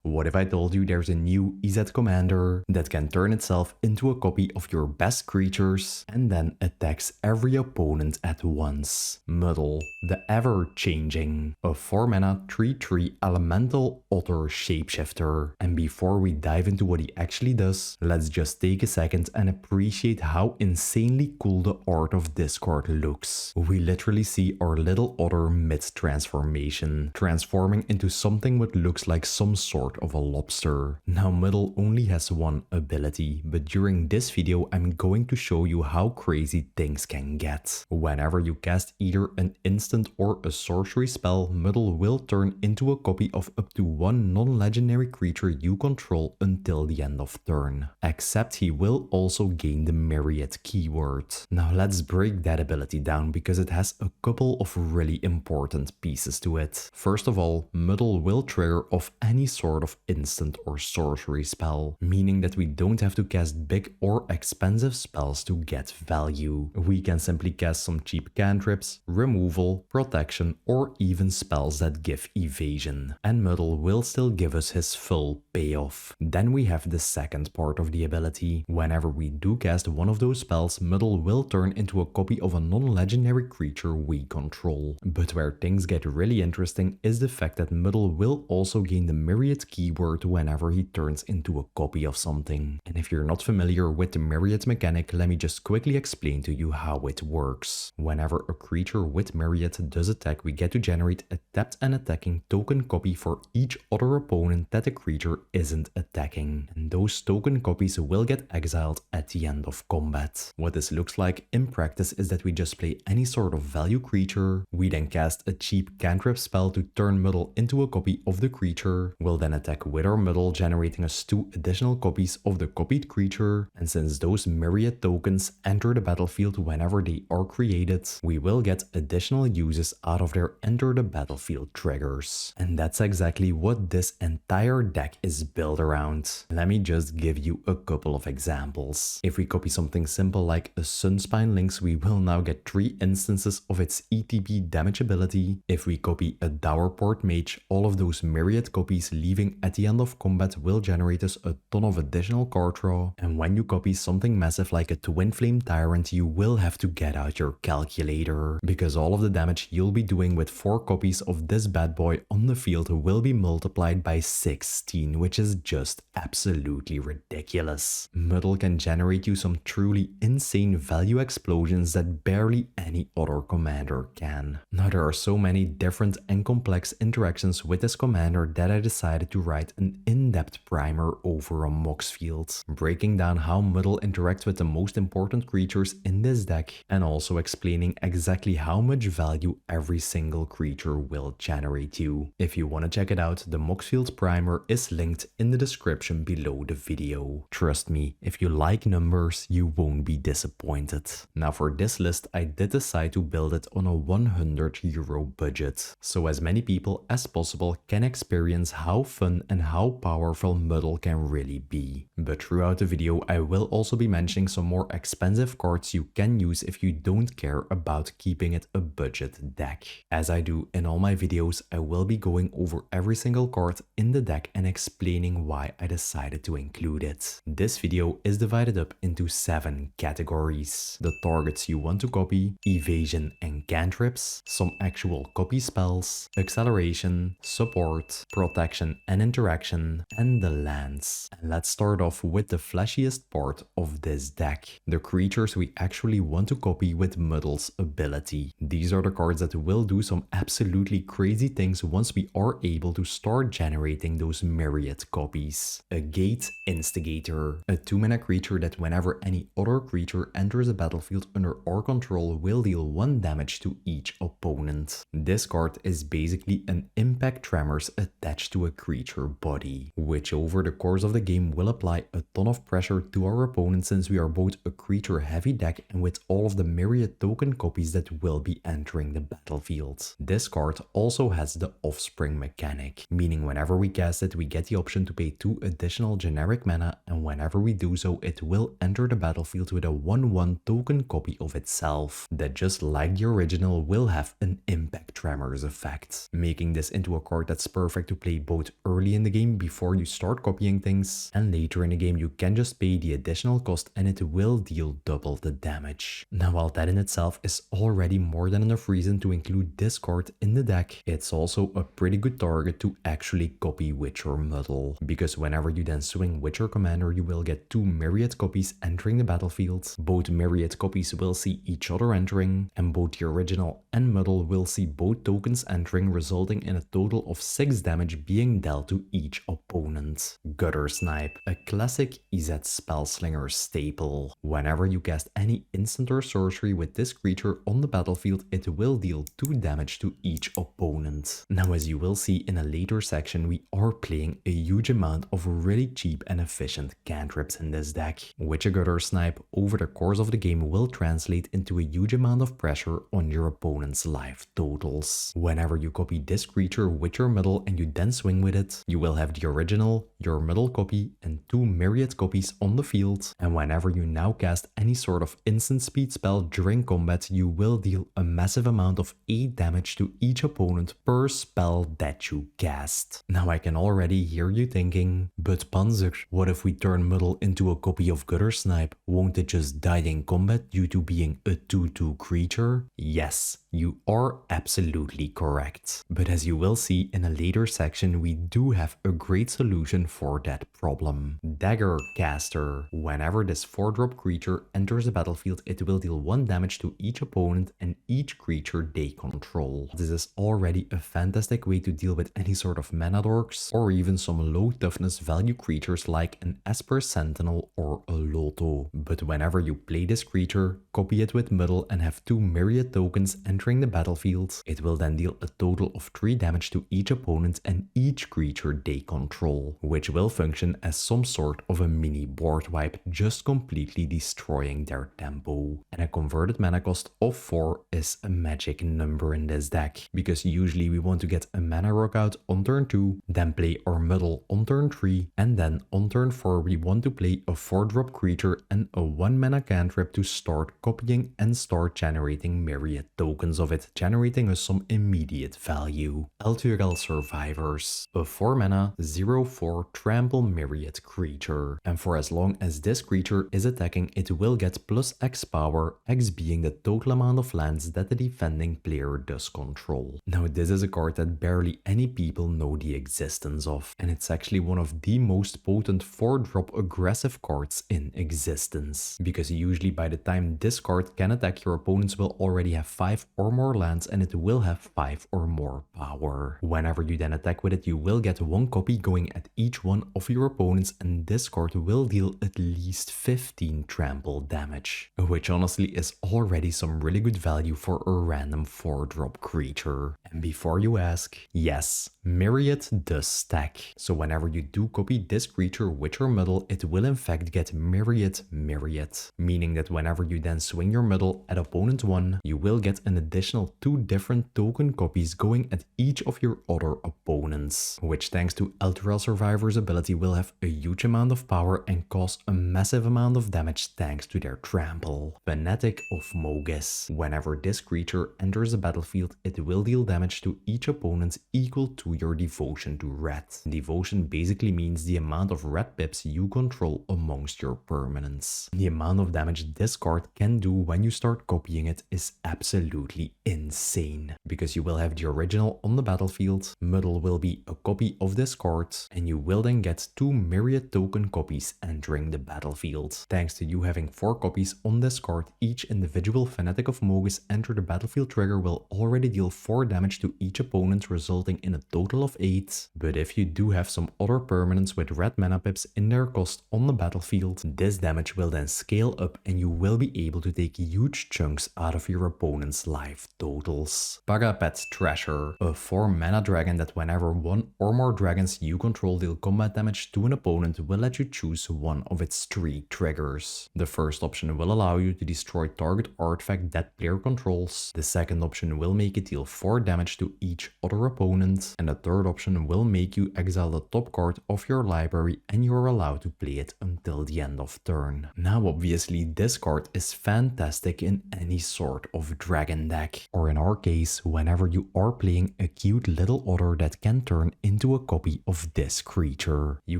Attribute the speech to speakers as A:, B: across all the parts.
A: What if I told you there's a new EZ commander that can turn itself into a copy of your best creatures and then attacks every opponent at once? Muddle, the ever-changing, a 4-mana 3/3 elemental Otter shapeshifter. And before we dive into what he actually does, let's just take a second and appreciate how insanely cool the art of this card looks. We literally see our little Otter mid-transformation, transforming into something what looks like some sort of a lobster. Now Muddle only has one ability, but during this video I'm going to show you how crazy things can get. Whenever you cast either an instant or a sorcery spell, Muddle will turn into a copy of up to one non-legendary creature you control until the end of turn. Except he will also gain the myriad keyword. Now let's break that ability down because it has a couple of really important pieces to it. First of all, Muddle will trigger off any sort of instant or sorcery spell, meaning that we don't have to cast big or expensive spells to get value. We can simply cast some cheap cantrips, removal, protection, or even spells that give evasion, and Muddle will still give us his full payoff. Then we have the second part of the ability. Whenever we do cast one of those spells, Muddle will turn into a copy of a non-legendary creature we control. But where things get really interesting is the fact that Muddle will also gain the myriad keyword whenever he turns into a copy of something. And if you're not familiar with the myriad mechanic, let me just quickly explain to you how it works. Whenever a creature with myriad does attack, we get to generate a tapped and attacking token copy for each other opponent that the creature isn't attacking. And those token copies will get exiled at the end of combat. What this looks like in practice is that we just play any sort of value creature, we then cast a cheap cantrip spell to turn Muddle into a copy of the creature, we'll then attack with our Muddle, generating us 2 additional copies of the copied creature, and since those myriad tokens enter the battlefield whenever they are created, we will get additional uses out of their enter the battlefield triggers. And that's exactly what this entire deck is built around. Let me just give you a couple of examples. If we copy something simple like a Sunspine Lynx, we will now get 3 instances of its ETB damage ability. If we copy a Dowerport Mage, all of those myriad copies leaving at the end of combat will generate us a ton of additional card draw. And when you copy something massive like a Twin Flame Tyrant, you will have to get out your calculator, because all of the damage you'll be doing with 4 copies of this bad boy on the field will be multiplied by 16, which is just absolutely ridiculous. Muddle can generate you some truly insane value explosions that barely any other commander can. Now there are so many different and complex interactions with this commander that I decided to write an in-depth primer over a Mox field, breaking down how Muddle interacts with the most important creatures in this deck, and also explaining exactly how much value every single creature will generate you. If you want to check it out, the Mox field primer is linked in the description below the video. Trust me, if you like numbers, you won't be disappointed. Now for this list, I did decide to build it on a €100 budget, so as many people as possible can experience how fun and how powerful Muddle can really be. But throughout the video, I will also be mentioning some more expensive cards you can use if you don't care about keeping it a budget deck. As I do in all my videos, I will be going over every single card in the deck and explaining why I decided to include it. This video is divided up into 7 categories: the targets you want to copy, evasion and cantrips, some actual copy spells, acceleration, support, protection and interaction, and the lands. And let's start off with the flashiest part of this deck: the creatures we actually want to copy with Muddle's ability. These are the cards that will do some absolutely crazy things once we are able to start generating those myriad copies. A Gate Instigator, a 2-mana creature that whenever any other creature enters a battlefield under our control will deal 1 damage to each opponent. This card is basically an impact tremors attached to a creature body, which over the course of the game will apply a ton of pressure to our opponent, since we are both a creature heavy deck and with all of the myriad token copies that will be entering the battlefield. This card also has the Offspring mechanic, meaning whenever we cast it, we get the option to pay 2 additional generic mana, and whenever we do so, it will enter the battlefield with a 1/1 token copy of itself that, just like the original, will have an impact tremors effect, making this into a card that's perfect to play both early early in the game before you start copying things, and later in the game you can just pay the additional cost and it will deal double the damage. Now while that in itself is already more than enough reason to include this card in the deck, it's also a pretty good target to actually copy with your Muddle, because whenever you then swing with your commander you will get 2 myriad copies entering the battlefield. Both myriad copies will see each other entering, and both the original and Muddle will see both tokens entering, resulting in a total of 6 damage being dealt to each opponent. Gutter Snipe, a classic EZ Spellslinger staple. Whenever you cast any instant or sorcery with this creature on the battlefield, it will deal 2 damage to each opponent. Now as you will see in a later section, we are playing a huge amount of really cheap and efficient cantrips in this deck, which a Gutter Snipe over the course of the game will translate into a huge amount of pressure on your opponent's life totals. Whenever you copy this creature with your Muddle and you then swing with it, you will have the original, your Muddle copy, and 2 myriad copies on the field, and whenever you now cast any sort of instant speed spell during combat, you will deal a massive amount of 8 damage to each opponent per spell that you cast. Now I can already hear you thinking, but Panzer, what if we turn Muddle into a copy of Gutter Snipe? Won't it just die in combat due to being a 2/2 creature? Yes, you are absolutely correct. But as you will see in a later section, we do have a great solution for that problem. Dagger Caster. Whenever this 4-drop creature enters the battlefield, it will deal 1 damage to each opponent and each creature they control. This is already a fantastic way to deal with any sort of mana dorks or even some low toughness value creatures like an Esper Sentinel or a Loto. But whenever you play this creature, copy it with Muddle and have 2 myriad tokens entering the battlefield, it will then deal a total of 3 damage to each opponent and each creature they control, which will function as some sort of a mini board wipe, just completely destroying their tempo. And a converted mana cost of 4 is a magic number in this deck, because usually we want to get a mana rock out on turn 2, then play our Muddle on turn 3, and then on turn 4 we want to play a 4-drop creature and a 1 mana cantrip to start copying and start generating myriad tokens of it, generating us some immediate value. Elturel Survivors, a 4 mana 0/4 trample myriad creature, and for as long as this creature is attacking, it will get plus X power, X being the total amount of lands that the defending player does control. Now this is a card that barely any people know the existence of, and it's actually one of the most potent 4-drop aggressive cards in existence, because usually by the time this card can attack, your opponents will already have 5 or more lands and it will have 5 or more power. Whenever you then attack with it, you will get 1 copy going at each one of your opponents, and this card will deal at least 15 trample damage, which honestly is already some really good value for a random 4-drop creature. And before you ask, yes, myriad does stack. So whenever you do copy this creature with your Muddle, it will in fact get myriad, meaning that whenever you then swing your Muddle at opponent 1, you will get an additional 2 different token copies going at each of your other opponents, which thanks to Elturel Survivor's ability will have a huge amount of power and cause a massive amount of damage thanks to their trample. Fanatic of Mogis. Whenever this creature enters the battlefield, it will deal damage to each opponent equal to your devotion to red. Devotion basically means the amount of red pips you control amongst your permanents. The amount of damage this card can do when you start copying it is absolutely insane, because you will have the original on the battlefield, Muddle will be a copy of this card, and you will then get 2 myriad token copies entering the battlefield. Thanks to you having 4 copies on this card, each individual Fanatic of Mogis enter the battlefield trigger will already deal 4 damage to each opponent, resulting in a total of 8. But if you do have some other permanents with red mana pips in their cost on the battlefield, this damage will then scale up and you will be able to take huge chunks out of your opponent's life totals. Parapet Thrasher, a 4 mana dragon that whenever 1 or more dragons you control deal combat damage to an opponent, will let you choose one of its 3 triggers. The first option will allow you to destroy target artifact that player controls, the second option will make it deal 4 damage to each other opponent, and the third option will make you exile the top card of your library and you're allowed to play it until the end of turn. Now obviously this card is fantastic in any sort of dragon deck, or in our case, whenever you are playing a cute little otter that can turn into into a copy of this creature. You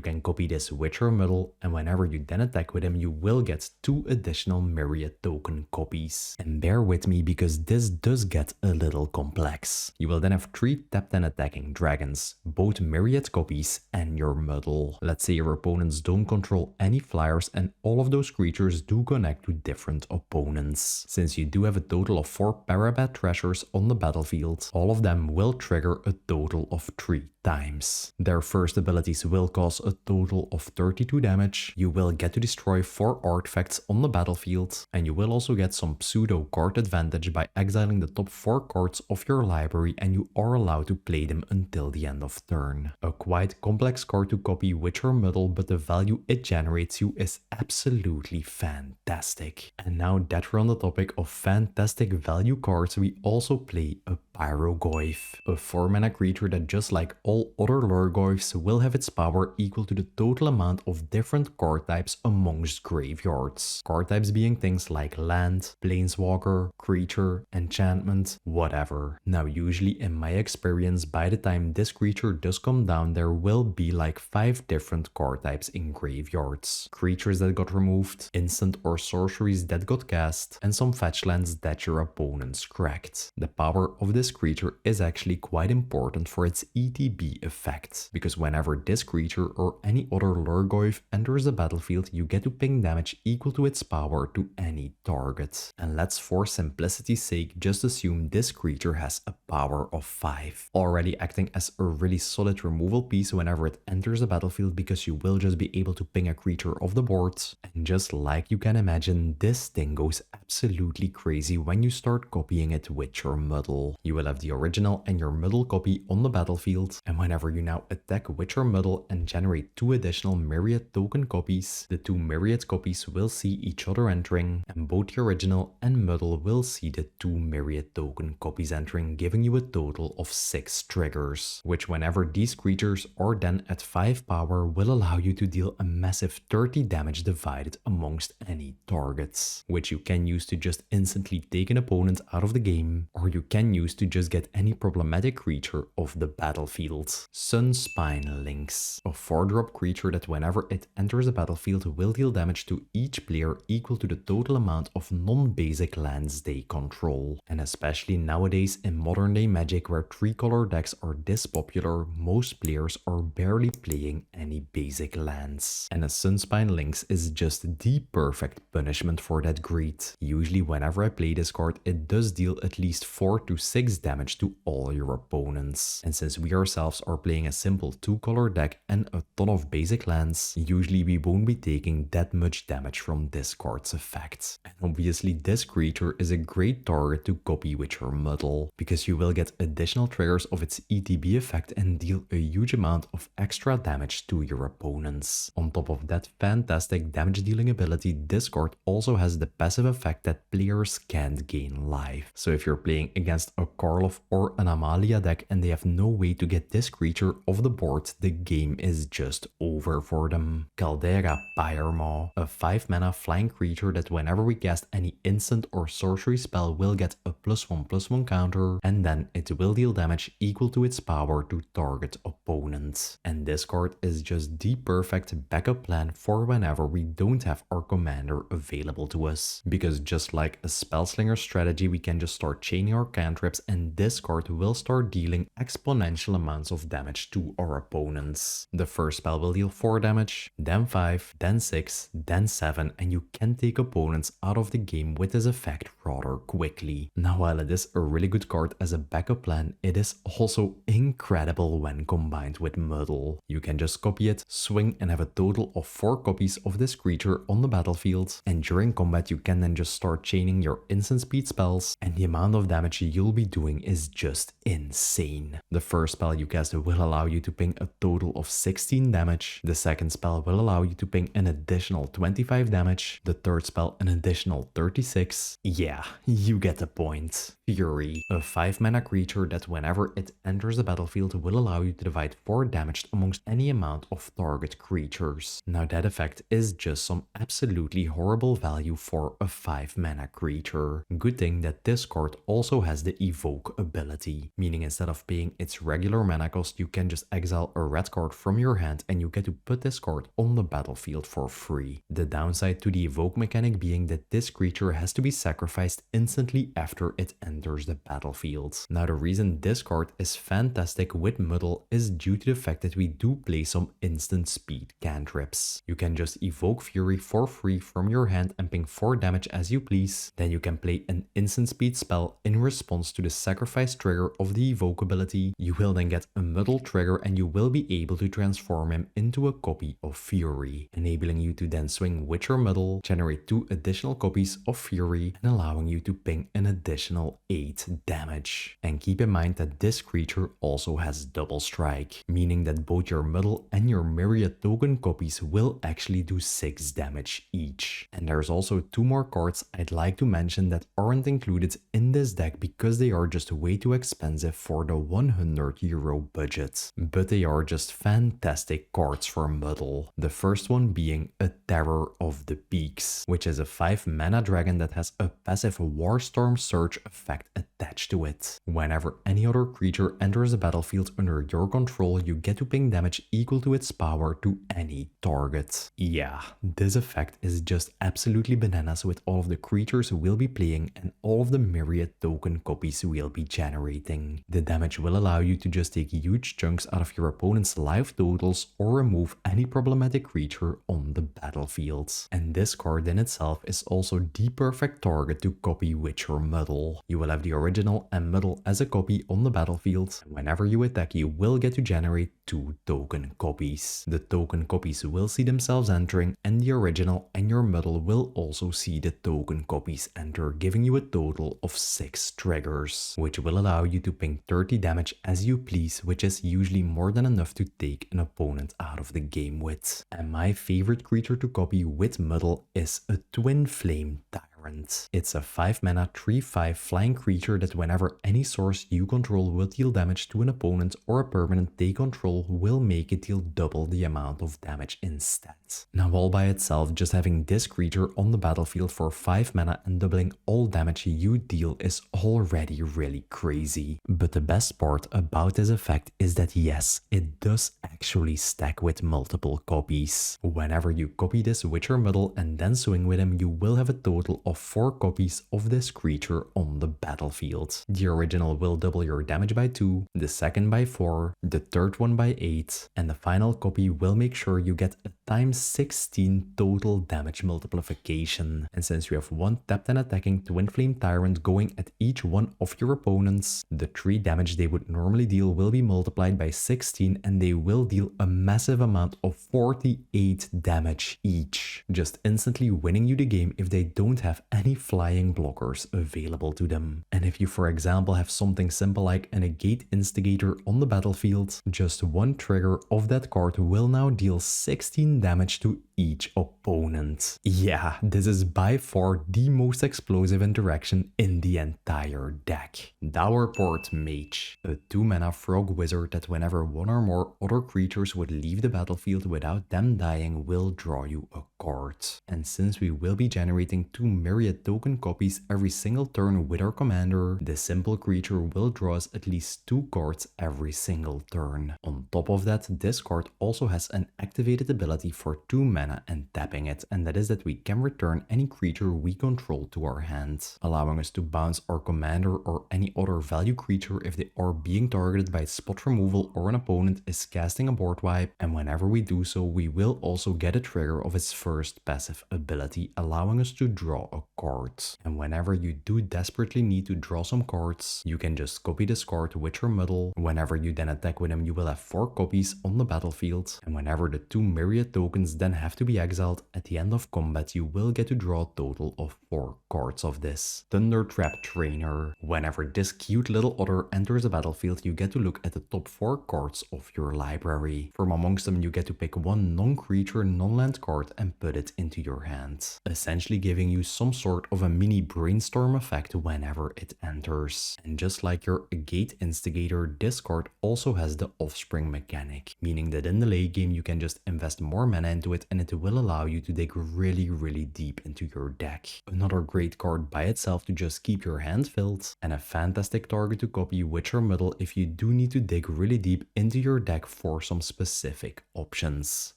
A: can copy this with your Muddle, and whenever you then attack with him, you will get 2 additional myriad token copies. And bear with me because this does get a little complex. You will then have 3 tapped and attacking dragons, both myriad copies and your Muddle. Let's say your opponents don't control any flyers and all of those creatures do connect to different opponents. Since you do have a total of 4 Parabat Treasures on the battlefield, all of them will trigger a total of 3 times. Their first abilities will cause a total of 32 damage. You will get to destroy 4 artifacts on the battlefield, and you will also get some pseudo card advantage by exiling the top 4 cards of your library, and you are allowed to play them until the end of turn. A quite complex card to copy with your Muddle, but the value it generates you is absolutely fantastic. And now that we're on the topic of fantastic value cards, we also play a Pyrogoyf, a 4-mana creature that, just like all other Lurgoyfs, will have its power equal to the total amount of different card types amongst graveyards. Card types being things like land, planeswalker, creature, enchantment, whatever. Now usually in my experience, by the time this creature does come down, there will be like 5 different card types in graveyards. Creatures that got removed, instant or sorceries that got cast, and some fetch lands that your opponents cracked. The power of this creature is actually quite important for its ETB effect, because whenever this creature or any other Lurgoyf enters the battlefield, you get to ping damage equal to its power to any target. And let's, for simplicity's sake, just assume this creature has a power of 5, already acting as a really solid removal piece whenever it enters the battlefield, because you will just be able to ping a creature off the board. And just like you can imagine, this thing goes absolutely crazy when you start copying it with your Muddle. You will have the original and your Muddle copy on the battlefield, and whenever you now attack with your Muddle and generate 2 additional myriad token copies, the 2 myriad copies will see each other entering, and both the original and Muddle will see the 2 myriad token copies entering, giving you a total of 6 triggers, which whenever these creatures are then at 5 power will allow you to deal a massive 30 damage divided amongst any targets, which you can use to just instantly take an opponent out of the game, or you can use to just get any problematic creature off the battlefield. Sunspine Lynx, a 4-drop creature that whenever it enters the battlefield will deal damage to each player equal to the total amount of non-basic lands they control. And especially nowadays in modern day Magic, where 3-color decks are this popular, most players are barely playing any basic lands. And a Sunspine Lynx is just the perfect punishment for that greed. Usually whenever I play this card, it does deal at least 4 to 6 damage to all your opponents. And since we ourselves are playing a simple 2-color deck and a ton of basic lands, usually we won't be taking that much damage from this card's effect. And obviously this creature is a great target to copy with your Muddle, because you will get additional triggers of its ETB effect and deal a huge amount of extra damage to your opponents. On top of that fantastic damage dealing ability, this card also has the passive effect that players can't gain life. So if you're playing against a Karlov or an Amalia deck and they have no way to get this creature off the board, the game is just over for them. Caldera Pyremaw, a 5-mana flying creature that whenever we cast any instant or sorcery spell will get a +1/+1 counter, and then it will deal damage equal to its power to target opponents. And this card is just the perfect backup plan for whenever we don't have our commander available to us, because just like a spellslinger strategy, we can just start chaining our cantrips and this card will start dealing exponential amounts of damage to our opponents. The first spell will deal 4 damage, then 5, then 6, then 7, and you can take opponents out of the game with this effect rather quickly. Now while it is a really good card as a backup plan, it is also incredible when combined with Muddle. You can just copy it, swing, and have a total of 4 copies of this creature on the battlefield, and during combat you can then just start chaining your instant speed spells, and the amount of damage you'll be doing is just insane. The first spell you cast will allow you to ping a total of 16 damage, the second spell will allow you to ping an additional 25 damage, the third spell an additional 36. Yeah, you get the point. Fury, a 5 mana creature that whenever it enters the battlefield will allow you to divide 4 damage amongst any amount of target creatures. Now that effect is just some absolutely horrible value for a 5 mana creature. Good thing that this card also has the evoke ability, meaning instead of paying its regular mana cost, you can just exile a red card from your hand and you get to put this card on the battlefield for free. The downside to the evoke mechanic being that this creature has to be sacrificed instantly after it enters the battlefield. Now the reason this card is fantastic with Muddle is due to the fact that we do play some instant speed cantrips. You can just evoke Fury for free from your hand and ping 4 damage as you please. Then you can play an instant speed spell in response to the sacrifice trigger of the evoke ability. You will then get a Muddle trigger and you will be able to transform him into a copy of Fury, enabling you to then swing with your Muddle, generate 2 additional copies of Fury and allowing you to ping an additional 8 damage. And keep in mind that this creature also has double strike, meaning that both your Muddle and your myriad token copies will actually do 6 damage each. And there's also 2 more cards I'd like to mention that aren't included in this deck because they are just way too expensive for the €100 budget. But they are just fantastic cards for Muddle. The first one being a Terror of the Peaks, which is a 5 mana dragon that has a passive Warstorm Surge effect attached to it. Whenever any other creature enters the battlefield under your control, you get to ping damage equal to its power to any target. Yeah, this effect is just absolutely bananas with all of the creatures we'll be playing and all of the myriad token copies we'll be generating. The damage will allow you to just take huge chunks out of your opponent's life totals or remove any problematic creature on the battlefield. And this card in itself is also the perfect target to copy with your Muddle. You will have the original and Muddle as a copy on the battlefield. Whenever you attack, you will get to generate 2 token copies. The token copies will see themselves entering and the original and your Muddle will also see the token copies enter, giving you a total of 6 triggers, which will allow you to ping 30 damage as you please, which is usually more than enough to take an opponent out of the game with. And my favorite creature to copy with Muddle is a Twin Flame Tyrant. It's a 5 mana 3/5 flying creature that whenever any source you control will deal damage to an opponent or a permanent they control will make it deal double the amount of damage instead. Now all by itself, just having this creature on the battlefield for 5 mana and doubling all damage you deal is already really crazy. But the best part about this effect is that yes, it does actually stack with multiple copies. Whenever you copy this with your Muddle and then swing with him, you will have a total of 4 copies of this creature on the battlefield. The original will double your damage by 2, the second by 4, the third one by 8, and the final copy will make sure you get a times 16 total damage multiplication. And since you have 1 tapped and attacking Twin Flame Tyrant going at each one of your opponents, the 3 damage they would normally deal will be multiplied by 16 and they will deal a massive amount of 48 damage each, just instantly winning you the game if they don't have any flying blockers available to them. And if you for example have something simple like a negate instigator on the battlefield, just 1 trigger of that card will now deal 16 damage to each opponent. Yeah, this is by far the most explosive interaction in the entire deck. Dowerport Mage, a 2 mana frog wizard that whenever 1 or more other creatures would leave the battlefield without them dying will draw you a card. And since we will be generating 2 myriad token copies every single turn with our commander, this simple creature will draw us at least 2 cards every single turn. On top of that, this card also has an activated ability for 2 mana and tapping it, and that is that we can return any creature we control to our hand, allowing us to bounce our commander or any other value creature if they are being targeted by spot removal or an opponent is casting a board wipe, and whenever we do so, we will also get a trigger of its first passive ability, allowing us to draw a card. And whenever you do desperately need to draw some cards, you can just copy this card with your Muddle. Whenever you then attack with him, you will have 4 copies on the battlefield, and whenever the 2 myriad tokens then have to be exiled, at the end of combat you will get to draw a total of 4 cards of this. Thunder Trap Trainer. Whenever this cute little otter enters the battlefield, you get to look at the top 4 cards of your library. From amongst them you get to pick one non-creature, non-land card and put it into your hand, essentially giving you some sort of a mini brainstorm effect whenever it enters. And just like your Gate Instigator, this card also has the Offspring mechanic, meaning that in the late game you can just invest more mana into it and it will allow you to dig really deep into your deck. Another great card by itself to just keep your hand filled, and a fantastic target to copy Witcher Muddle if you do need to dig really deep into your deck for some specific options.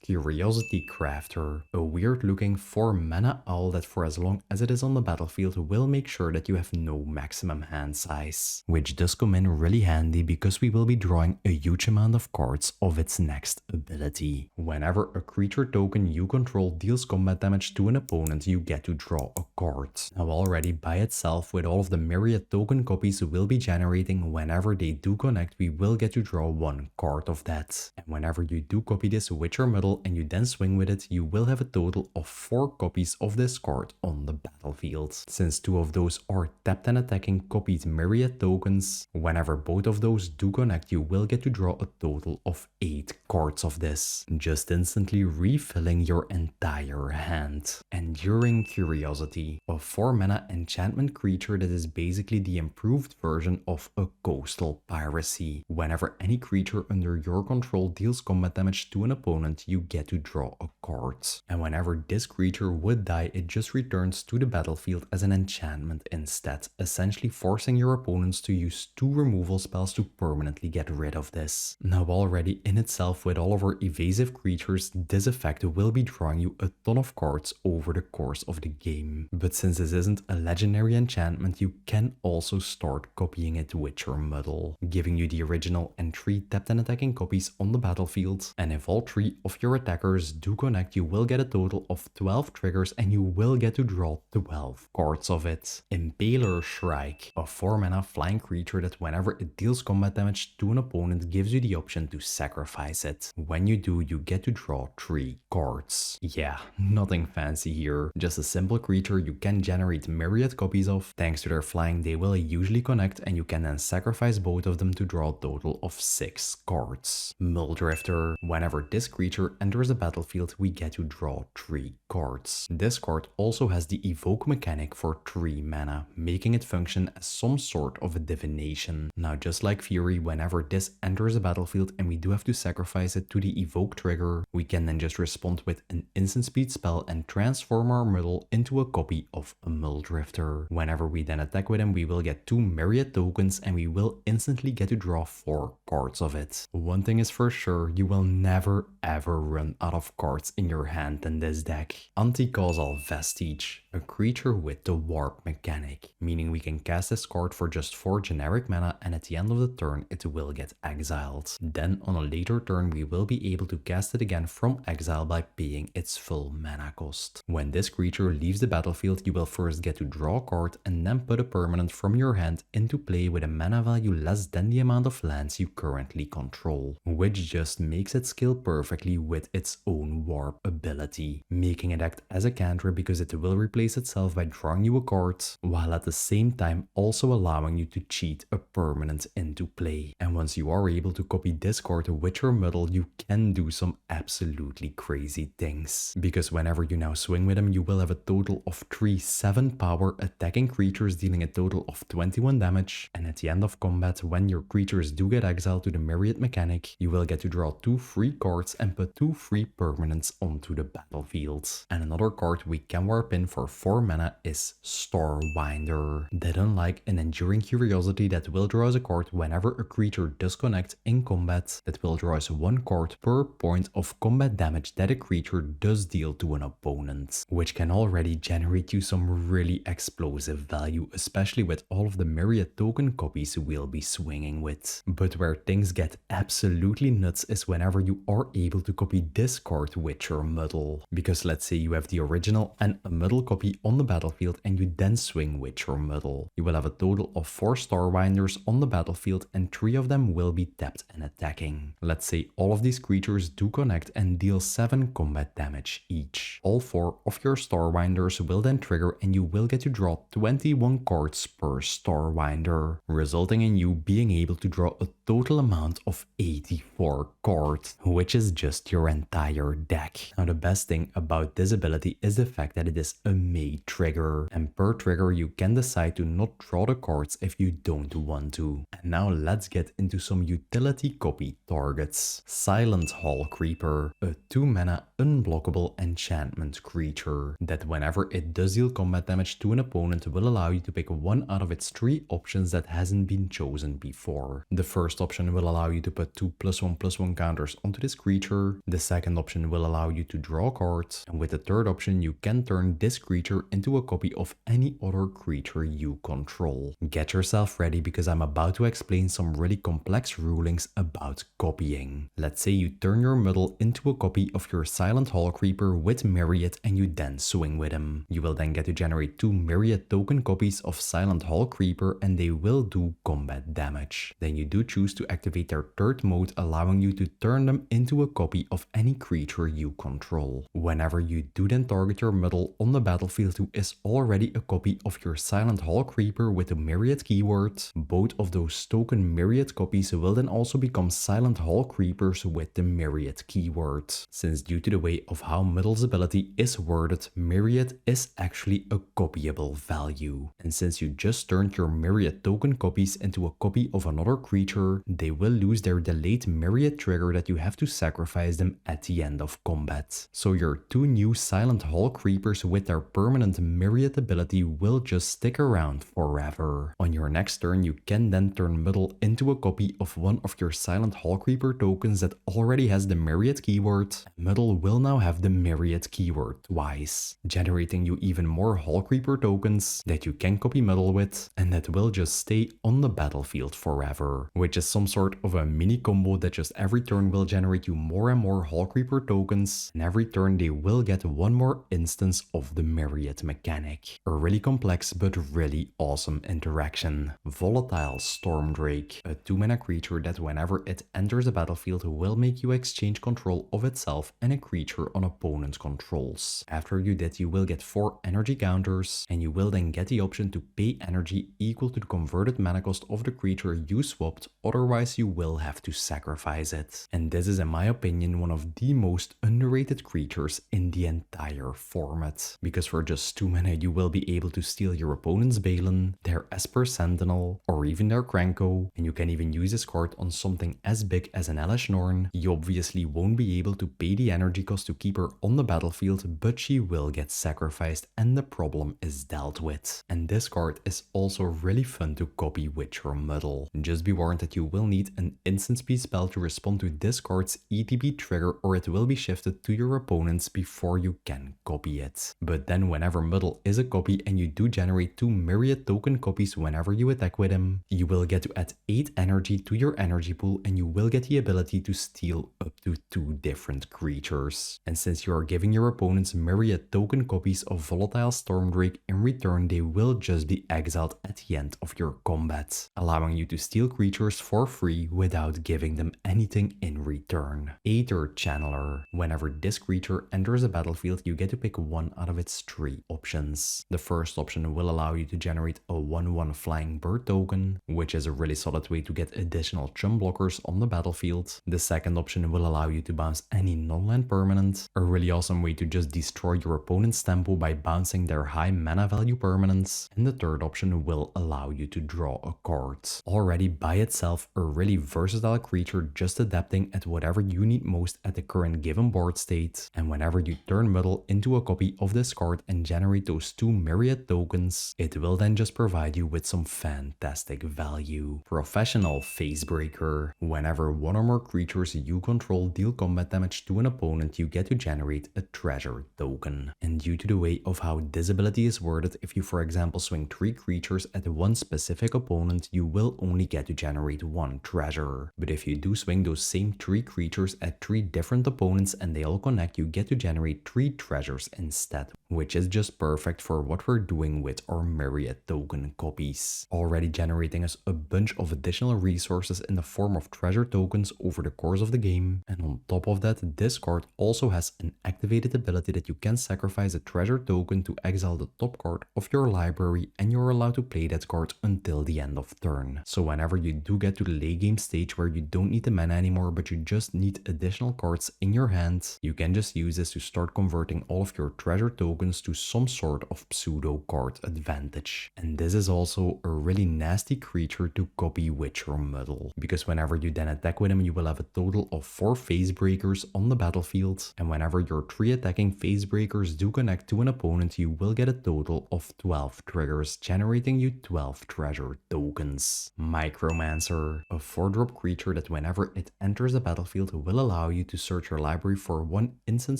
A: Curiosity Crafter, a weird looking 4 mana owl that for as long as it is on the battlefield will make sure that you have no maximum hand size, which does come in really handy because we will be drawing a huge amount of cards of its next ability. Whenever a creature token you control deals combat damage to an opponent, you get to draw a card. Now already by itself, with all of the myriad token copies we'll be generating, whenever they do connect we will get to draw 1 card of that. And whenever you do copy this Witcher Muddle and you then swing with it, you will have a total of 4 copies of this card on the battlefield. Since 2 of those are tapped and attacking copied myriad tokens, whenever both of those do connect you will get to draw a total of 8 cards of this, just instantly refilling your entire hand. Enduring Curiosity, a 4 mana enchantment creature that is basically the improved version of a coastal piracy. Whenever any creature under your control deals combat damage to an opponent, you get to draw a card. And whenever this creature would die, it just returns to the battlefield as an enchantment instead, essentially forcing your opponents to use 2 removal spells to permanently get rid of this. Now already in itself, with all of our evasive creatures, this effect will be drawing you a ton of cards over the course of the game. But since this isn't a legendary enchantment, you can also start copying it with your Muddle, giving you the original and 3 tapped and attacking copies on the battlefield. And if all 3 of your attackers do connect, you will get a total of 12 triggers and you will get to draw 12 cards of it. Impaler Shrike, a 4 mana flying creature that whenever it deals combat damage to an opponent gives you the option to sacrifice it. When you do, you get to draw 3 cards. Yeah, nothing fancy here, just a simple creature you can generate myriad copies of. Thanks to their flying, they will usually connect and you can then sacrifice both of them to draw a total of 6 cards. Mulldrifter, whenever this creature enters the battlefield, we get to draw 3 cards. This card also has the evoke mechanic for 3 mana, making it function as some sort of a divination. Now just like Fury, whenever this enters the battlefield and we do have to sacrifice it to the evoke trigger, we can then just respond with an instant speed spell and transform our Muddle into a copy of a Mulldrifter. Whenever we then attack with him, we will get 2 myriad tokens and we will instantly get to draw 4 cards of it. One thing is for sure, you will never ever run out of cards in your hand in this deck. Anti-Causal Vestige, a creature with the warp mechanic, meaning we can cast this card for just 4 generic mana and at the end of the turn it will get exiled. Then on a later turn we will be able to cast it again from exile by paying its full mana cost. When this creature leaves the battlefield, you will first get to draw a card and then put a permanent from your hand into play with a mana value less than the amount of lands you currently control, which just makes it scale perfectly with its own warp ability, making it act as a cantrip because it will replace itself by drawing you a card, while at the same time also allowing you to cheat a permanent into play. And once you are able to copy this card with your Muddle, you can do some absolutely crazy things, because whenever you now swing with him, you will have a total of 3 7 power attacking creatures dealing a total of 21 damage, and at the end of combat, when your creatures do get exiled to the myriad mechanic, you will get to draw 2 free cards and put 2 free permanents onto the battlefield. And another card we can warp in for 4 mana is Starwinder, that unlike an Enduring Curiosity that will draw as a card whenever a creature does connect in combat, that will draw as 1 card per point of combat damage that a creature does deal to an opponent, which can already generate you some really explosive value, especially with all of the myriad token copies we'll be swinging with. But where things get absolutely nuts is whenever you are able to copy this card with with your Muddle. Because let's say you have the original and a Muddle copy on the battlefield and you then swing with your Muddle. You will have a total of 4 Starwinders on the battlefield and 3 of them will be tapped and attacking. Let's say all of these creatures do connect and deal 7 combat damage each. All 4 of your Starwinders will then trigger and you will get to draw 21 cards per Starwinder, resulting in you being able to draw a total amount of 84 cards, which is just your entire deck. Now the best thing about this ability is the fact that it is a May trigger, and per trigger you can decide to not draw the cards if you don't want to. And now let's get into some utility copy targets. Silent Hall Creeper, a 2 mana unblockable enchantment creature that whenever it does deal combat damage to an opponent will allow you to pick one out of its 3 options that hasn't been chosen before. The first option will allow you to put 2 +1/+1 counters onto this creature. The second option will allow you to draw cards, and with the third option you can turn this creature into a copy of any other creature you control. Get yourself ready because I'm about to explain some really complex rulings about copying. Let's say you turn your Muddle into a copy of your Silent Hall Creeper with Myriad and you then swing with him. You will then get to generate 2 Myriad token copies of Silent Hall Creeper and they will do combat damage. Then you do choose to activate their third mode, allowing you to turn them into a copy of any creature you control. Whenever you do then target your Muddle on the battlefield who is already a copy of your Silent Hall Creeper with the Myriad keyword, both of those token Myriad copies will then also become Silent Hall Creepers with the Myriad keyword. Since due to the way of how Muddle's ability is worded, Myriad is actually a copyable value. And since you just turned your Myriad token copies into a copy of another creature, they will lose their delayed Myriad trigger that you have to sacrifice them at the end of combat. So your 2 new Silent Hall Creepers with their permanent Myriad ability will just stick around forever. On your next turn you can then turn Muddle into a copy of one of your Silent Hall Creeper tokens that already has the Myriad keyword. Muddle will now have the Myriad keyword twice, generating you even more Hall Creeper tokens that you can copy Muddle with, and that will just stay on the battlefield forever, which is some sort of a mini combo that just every turn will generate you more and more Hall Creeper tokens, and every turn they will get one more instance of the Myriad mechanic. A really complex but really awesome interaction. Volatile Stormdrake, a 2 mana creature that whenever it enters the battlefield will make you exchange control of itself and a creature on opponent's controls. After you did, you will get 4 energy counters, and you will then get the option to pay energy equal to the converted mana cost of the creature you swapped, otherwise you will have to sacrifice it. And this is in my opinion one of the most underrated creatures in the entire format, because for just 2 mana you will be able to steal your opponent's Balin, their Esper Sentinel, or even their Krenko, and you can even use this card on something as big as an Elesh Norn. You obviously won't be able to pay the energy cost to keep her on the battlefield, but she will get sacrificed and the problem is dealt with. And this card is also really fun to copy with your Muddle. Just be warned that you will need an instant speed spell to respond to this card's ETB trigger, or it will be shifted to your opponents before you can copy it. But then whenever Muddle is a copy and you do generate 2 Myriad token copies whenever you attack with him, you will get to add 8 energy to your energy pool and you will get the ability to steal up to 2 different creatures. And since you are giving your opponents Myriad token copies of Volatile Stormdrake, in return they will just be exiled at the end of your combat, allowing you to steal creatures for free without giving them anything in return. Aether Channeler. Whenever this creature enters the battlefield, you get to pick one out of its 3 options. The first option will allow you to generate a 1/1 flying bird token, which is a really solid way to get additional chump blockers on the battlefield. The second option will allow you to bounce any non-land permanent, a really awesome way to just destroy your opponent's tempo by bouncing their high mana value permanents. And the third option will allow you to draw a card. Already by itself a really versatile creature, just adapting at whatever you need most at the current given board state. And whenever you turn Muddle into a copy of this card and generate those 2 Myriad tokens, it will then just provide you with some fantastic value. Professional Facebreaker. Whenever one or more creatures you control deal combat damage to an opponent, you get to generate a treasure token. And due to the way of how this ability is worded, if you for example swing 3 creatures at one specific opponent, you will only get to generate generate 1 treasure. But if you do swing those same 3 creatures at 3 different opponents and they all connect, you get to generate 3 treasures instead, which is just perfect for what we're doing with our myriad token copies, already generating us a bunch of additional resources in the form of treasure tokens over the course of the game. And on top of that, this card also has an activated ability that you can sacrifice a treasure token to exile the top card of your library, and you're allowed to play that card until the end of turn. So whenever you do get to the late game stage where you don't need the mana anymore but you just need additional cards in your hand, you can just use this to start converting all of your treasure tokens to some sort of pseudo card advantage. And this is also a really nasty creature to copy with your Muddle, because whenever you then attack with him, you will have a total of 4 phase breakers on the battlefield, and whenever your 3 attacking phase breakers do connect to an opponent, you will get a total of 12 triggers, generating you 12 treasure tokens. Micromancer, a 4-drop creature that whenever it enters the battlefield will allow you to search your library for 1 instant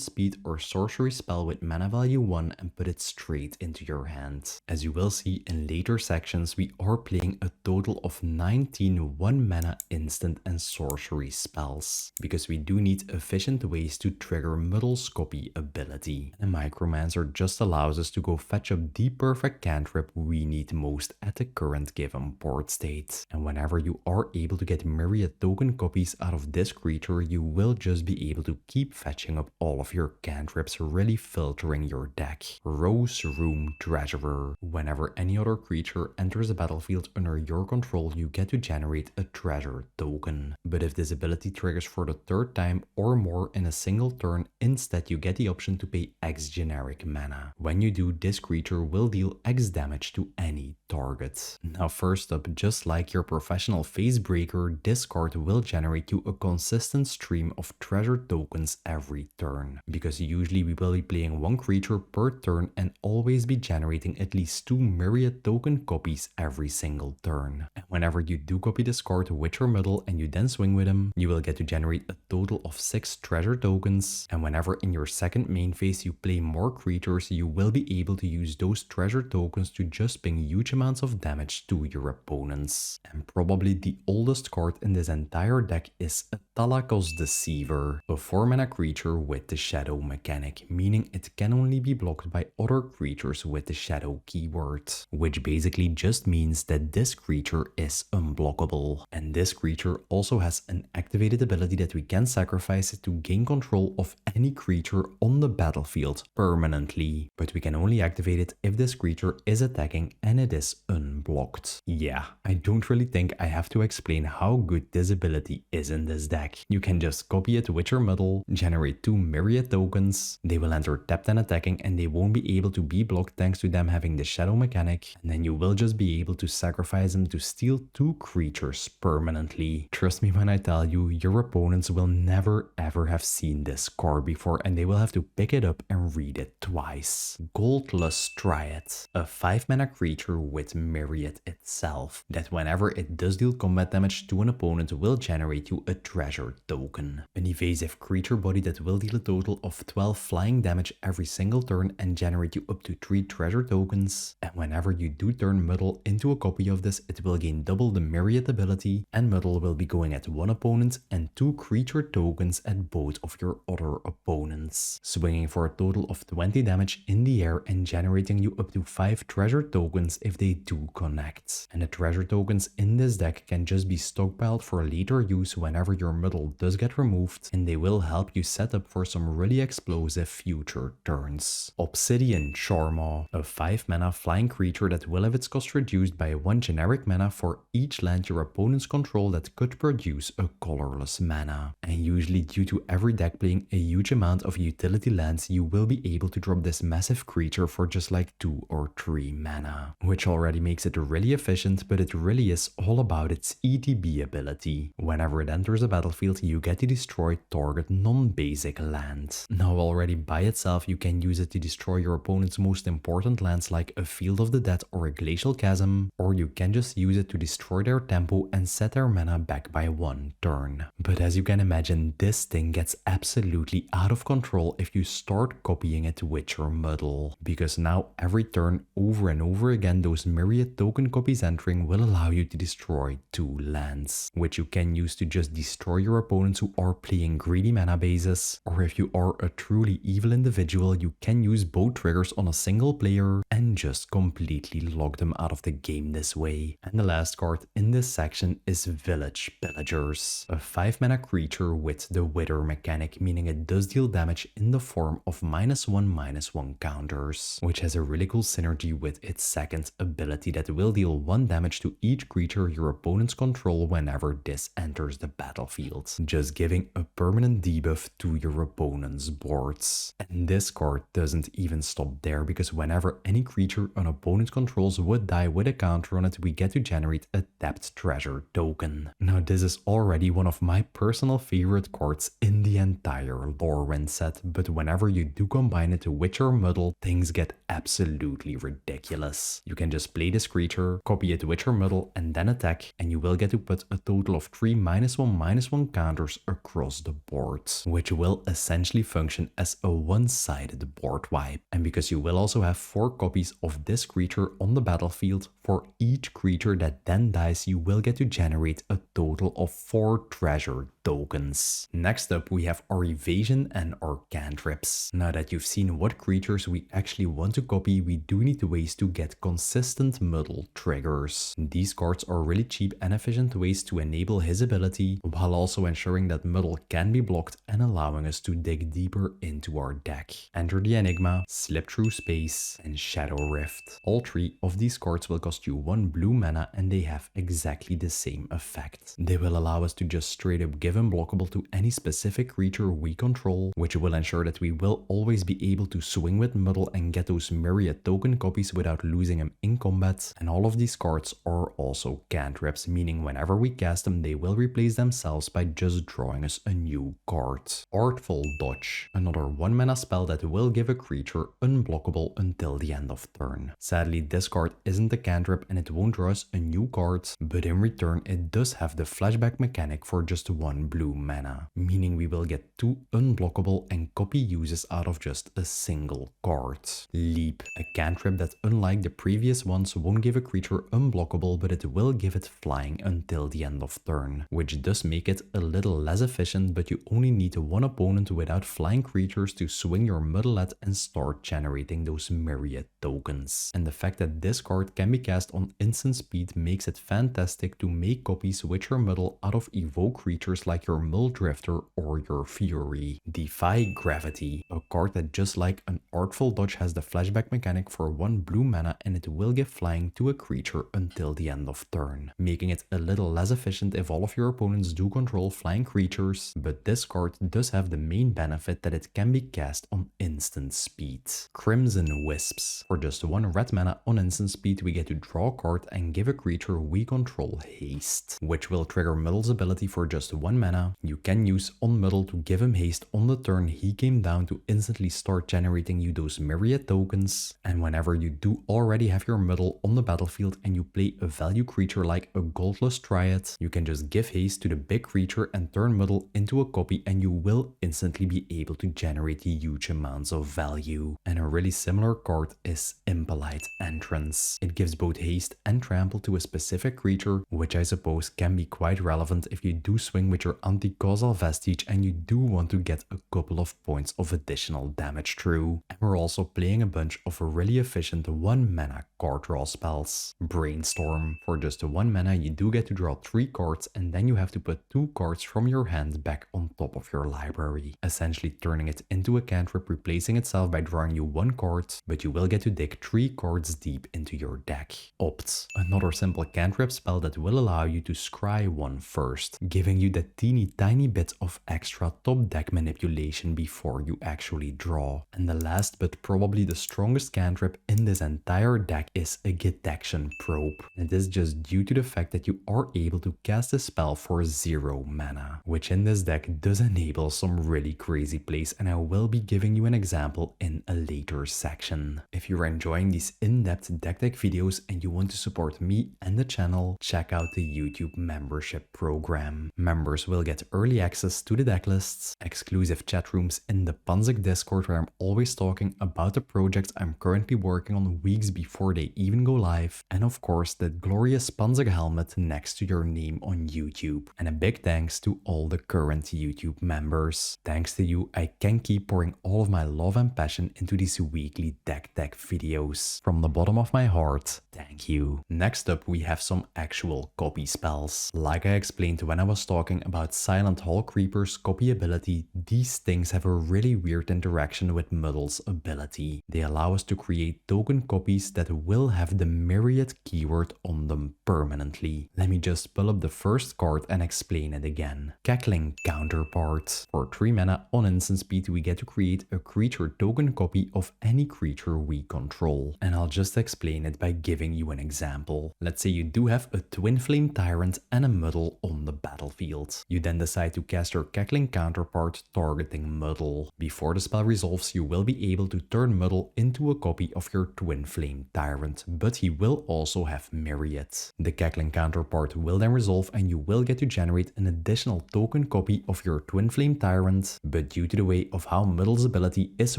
A: speed or sorcery spell with mana value 1 and put it straight into your hand. As you will see in later sections, we are playing a total of 19 1 mana instant and sorcery spells, because we do need efficient ways to trigger Muddle's copy ability. And Micromancer just allows us to go fetch up the perfect cantrip we need most at the current given board state. And whenever you are able to get myriad token copies out of this creature, you will just be able to keep fetching up all of your cantrips, really filtering your deck. Rose Room Treasurer. Whenever any other creature enters the battlefield under your control, you get to generate a treasure token. But if this ability triggers for the 3rd time or more in a single turn, instead you get the option to pay X generic mana. When you do, this creature will deal X damage to any target. Now first up, just like your professional phase breaker, this card will generate you a consistent stream of treasure tokens every turn, because usually we will be playing 1 creature per turn and always be generating at least 2 myriad token copies every single turn. And whenever you do copy this card with your Muddle and you then swing with him, you will get to generate a total of 6 treasure tokens, and whenever in your second main phase you play more creatures, you will be able to use those treasure tokens to just ping huge amounts of damage to your opponents. And probably the oldest card in this entire deck is Talakos Deceiver, a 4 mana creature with the shadow mechanic, meaning it can only be blocked by other creatures with the shadow keyword, which basically just means that this creature is unblockable. And this creature also has an activated ability that we can sacrifice to gain control of any creature on the battlefield permanently, but we can only activate it if this creature is attacking and it is unblocked. Yeah, I don't really think I have to explain how good this ability is in this deck. You can just copy it with your Muddle, generate 2 myriad tokens, they will enter tapped and attacking and they won't be able to be blocked thanks to them having the shadow mechanic, and then you will just be able to sacrifice them to steal 2 creatures permanently. Trust me when I tell you, your opponents will never ever have seen this card before and they will have to pick it up and read it twice. Goldlust Triad, a 5 mana creature with myriad itself, that whenever it does deal combat damage to an opponent will generate you a treasure token. An evasive creature body that will deal a total of 12 flying damage every single turn and generate you up to 3 treasure tokens. And whenever you do turn Muddle into a copy of this, it will gain double the myriad ability, and Muddle will be going at 1 opponent and 2 creature tokens at both of your other opponents, swinging for a total of 20 damage in the air and generating you up to 5 treasure tokens if they do connect. And the treasure tokens in this deck can just be stockpiled for later use whenever your Muddle does get removed, and they will help you set up for some really explosive future turns. Obsidian Charmaw, a 5 mana flying creature that will have its cost reduced by 1 generic mana for each land your opponents control that could produce a colorless mana. And usually due to every deck playing a huge amount of utility lands, you will be able to drop this massive creature for just like 2 or 3 mana, which already makes it really efficient, but it really is all about its ETB ability. Whenever it enters a battlefield, you get to destroy target non-basic land. Now already by itself, you can use it to destroy your opponent's most important lands like a Field of the Dead or a Glacial Chasm, or you can just use it to destroy their tempo and set their mana back by 1 turn. But as you can imagine, this thing gets absolutely out of control if you start copying it with your Muddle, because now every turn over and over again those myriad token copies entering will allow you to destroy 2 lands, which you can use to just destroy your opponents who are playing greedy mana bases, or if you are a truly evil individual, you can use both triggers on a single player and just completely lock them out of the game this way. And the last card in this section is Village Pillagers, a 5 mana creature with the Wither mechanic, meaning it does deal damage in the form of -1/-1 counters, which has a really cool synergy with its second ability that will deal 1 damage to each creature your opponents control whenever this enters the battlefield, just giving a permanent debuff to your opponent's boards. And this card doesn't even stop there, because whenever any creature an opponent controls would die with a counter on it, we get to generate a tapped treasure token. Now this is already one of my personal favorite cards in the entire Lorwyn set, but whenever you do combine it with your Muddle, things get absolutely ridiculous. You can just play this creature, copy it with your Muddle, and then attack, and you will get to put a total of 3 -1/-1 counters across the board, which will essentially function as a one-sided board wipe. And because you will also have 4 copies of this creature on the battlefield, for each creature that then dies, you will get to generate a total of 4 treasure tokens. Next up, we have our Evasion and our Cantrips. Now that you've seen what creatures we actually want to copy, we do need ways to get consistent Muddle triggers. These cards are really cheap and efficient ways to enable his ability, while also ensuring that Muddle can be blocked and allowing us to dig deeper into our deck. Enter the Enigma, Slip Through Space, and Shadow Rift. All 3 of these cards will cost you 1 blue mana, and they have exactly the same effect. They will allow us to just straight up give unblockable to any specific creature we control, which will ensure that we will always be able to swing with Muddle and get those myriad token copies without losing them in combat. And all of these cards are also cantrips, meaning whenever we cast them, they will replace themselves by just drawing us a new card. Artful Dodge, another 1 mana spell that will give a creature unblockable until the end of turn. Sadly, this card isn't a cantrip and it won't draw us a new card, but in return it does have the flashback mechanic for just 1 blue mana, meaning we will get 2 unblockable and copy uses out of just a single card. Leap, a cantrip that unlike the previous ones won't give a creature unblockable, but it will give it flying until the end of turn, which does make it a little less efficient, but you only need 1 opponent without flying creatures to swing your Muddle at and start generating those myriad tokens. And the fact that this card can be cast on instant speed makes it fantastic to make copies with your Muddle out of evoke creatures like your Muldrifter or your Fury. Defy Gravity, a card that just like an Artful Dodge has the flashback mechanic for 1 blue mana, and it will give flying to a creature until the end of turn, making it a little less efficient if all of your opponents do control flying creatures, but this card does have the main benefit that it can be cast on instant speed. Crimson Wisps, for just 1 red mana on instant speed, we get to draw a card and give a creature we control haste, which will trigger Muddle's ability for just 1 mana. You can use on Muddle to give him haste on the turn he came down to instantly start generating you those myriad tokens. And whenever you do already have your Muddle on the battlefield and you play a value creature like a Goldlust Triad, you can just give haste to the big creature and turn Muddle into a copy, and you will instantly be able to generate huge amounts of value. And a really similar card is Impolite Entrance. It gives both haste and trample to a specific creature, which I suppose can be quite relevant if you do swing with your anti-causal vestige and you do want to get a couple of points of additional damage through. And we're also playing a bunch of really efficient 1 mana card draw spells. Brainstorm, for just 1 mana you do get to draw 3 cards, and then you have to put 2 cards from your hand back on top of your library, essentially turning it into a cantrip, replacing itself by drawing you 1 card, but you will get to dig 3 cards deep into your deck. Opt, another simple cantrip spell that will allow you to scry 1 first, giving you that teeny tiny bit of extra top deck manipulation before you actually draw. And the last but probably the strongest cantrip in this entire deck is a Detection Probe. And this is just due to the fact that you are able to cast a spell for 0 mana, which in this deck does enable some really crazy plays, and I will be giving you an example in a later section. If you're enjoying these in-depth deck videos and you want to support me and the channel, check out the YouTube membership program. Members members will get early access to the decklists, exclusive chat rooms in the Panzer Discord where I'm always talking about the projects I'm currently working on weeks before they even go live, and of course the glorious Panzer helmet next to your name on YouTube. And a big thanks to all the current YouTube members. Thanks to you, I can keep pouring all of my love and passion into these weekly deck videos. From the bottom of my heart, thank you. Next up, we have some actual copy spells. Like I explained when I was talking about Silent Hall Creeper's copy ability, these things have a really weird interaction with Muddle's ability. They allow us to create token copies that will have the myriad keyword on them permanently. Let me just pull up the first card and explain it again. Cackling Counterpart. For 3 mana on instant speed, we get to create a creature token copy of any creature we control. And I'll just explain it by giving you an example. Let's say you do have a Twin Flame Tyrant and a Muddle on the battlefield. You then decide to cast your Cackling Counterpart targeting Muddle. Before the spell resolves, you will be able to turn Muddle into a copy of your Twin Flame Tyrant, but he will also have myriad. The Cackling Counterpart will then resolve and you will get to generate an additional token copy of your Twin Flame Tyrant, but due to the way of how Muddle's ability is